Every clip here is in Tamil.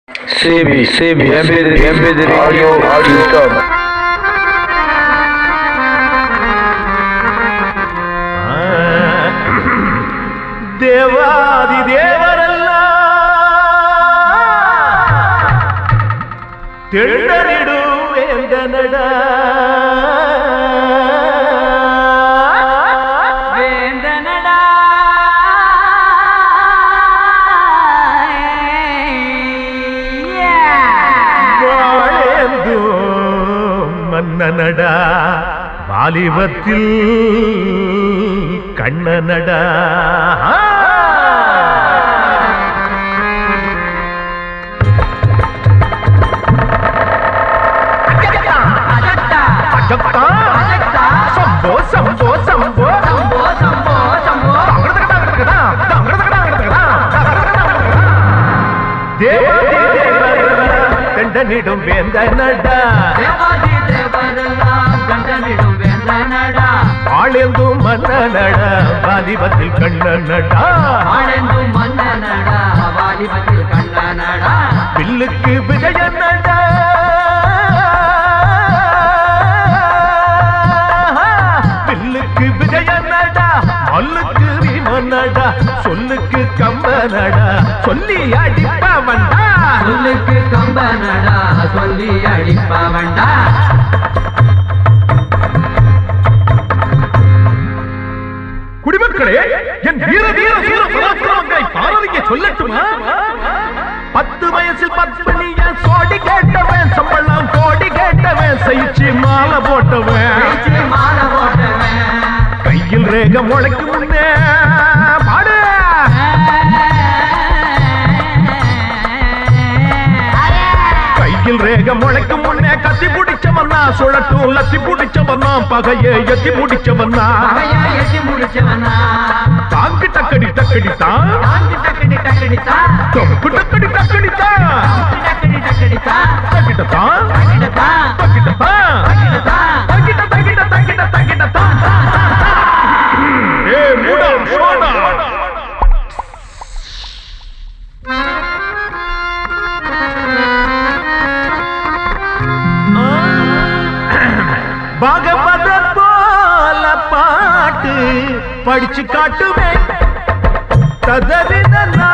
CB, MP3 audio stop. தேவாதி தேவரெல்லாம் தெண்டரிடும் வேந்தனடா வேந்தனடா வாழேந்தும் மன்னனடா வாலிபத்தில் கண்ணனடா சம்போ சம்போ சம்போ சம்போ சம்போ சம்போ தேவாதி தேவரெல்லாம் தெண்டனிடும் வேந்தனடா தேவாதி தேவரெல்லாம் கண்டனிடும் வேந்தனடா ஆளெந்தும் மன்னனடா வாலிபத்தில் கண்ணனடா ஆனந்தும் மன்னனடா வாலிபத்தில் கண்ணனடா பில்லுக்கு விஜயனடா பில்லுக்கு விஜயனடா மல்லுக்கு விமனடா சொல்லுக்கு கம்பனடா சொல்லி அடிப்பவன்டா சொல்லுக்கு கம்பனடா சொல்லி அடிப்பவன்டா குடிமக்களே என் வீர வீர வீர பராக்கிரமங்களை பாரதிக்க சொல்லட்டுமா 10 வயசில் பத்மினிய சோடி கேட்டவன் சம்பளம் கோடி கேட்டவன் சைச்சி மாலை போட்டவன் மாலை போட்டவன் கையில் ரேக முளைக்கு முன்னே பாடு கையில் ரேக முளைக்கு முன்னே கத்தி பிடிச்சவன்னா சுழட்டும் லத்தி பிடிச்சவன்னா பகையை எத்தி முடிச்சவன்னா எட்டி முடிச்சவனா தாங்கு டக்கடி டக்கடி தான் தாங்கி டக்கடி டக்கடித்தா தொங்கு டக்கடி டக்கடி தான் டக்கடி டக்கடித்தா தக்கிட்ட தான் டக்கடித்தா தக்கிட்ட தான் டக்கடித்தா தக்கிட்ட தக்கிட்ட தக்கிட்ட தக்கிட்ட தான் ஏ மூடா சோடா பாகவத போல பாட்டு படிச்சு காட்டுவேன் ததறினா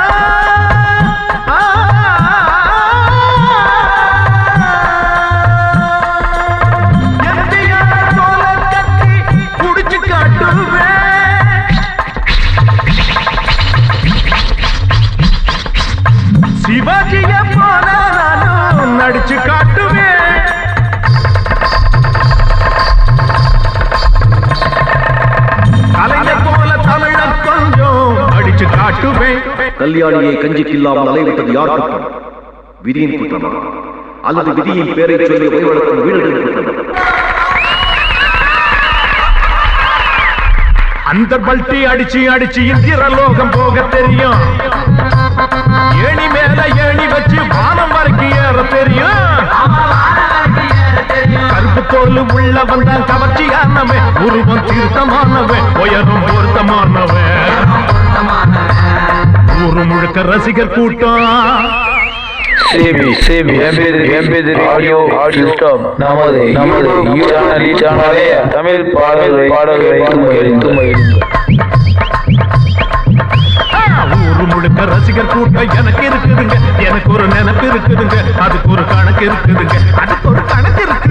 போல கத்தி குடிச்சு காட்டுவேன் சிவாஜிய போல நானும் நடிச்சு காட்டுவேன் கலைஞர் போல தமிழ கொஞ்சம் அடிச்சு காட்டுவேன் கல்யாணியை கஞ்சிக்கில்லாமல் அலைவிட்டது யார் குற்றம்? விதியின் குற்றமா அல்லது விதியின் பேரை சொல்லி ஓய்வெடுக்கும் வீடுகளின் குற்றமா? அந்த பல்ட்டி அடிச்சு அடிச்சு இந்திர லோகம் போக தெரியும் ஏணி மேல ஏணி வச்சு வானம் வரைக்கும் ஏற தெரியும் கருப்பு தோல் உள்ள வந்தான் கவர்ச்சியானவன் உருவம் தீர்த்தமானவன் உயரும் பொருத்தமானவன் ஊரு முழுக்க ரசிகர் கூட்டம் CB, MP3 audio stop. நமது சேனலே தமிழ் பாடல்களை ஊரு முழுக்க ரசிகர் கூட்டம் எனக்கு இருக்குதுங்க எனக்கு ஒரு நினைப்பு இருக்குதுங்க அதுக்கு ஒரு கணக்கு இருக்குதுங்க அதுக்கு ஒரு கணக்கு இருக்கு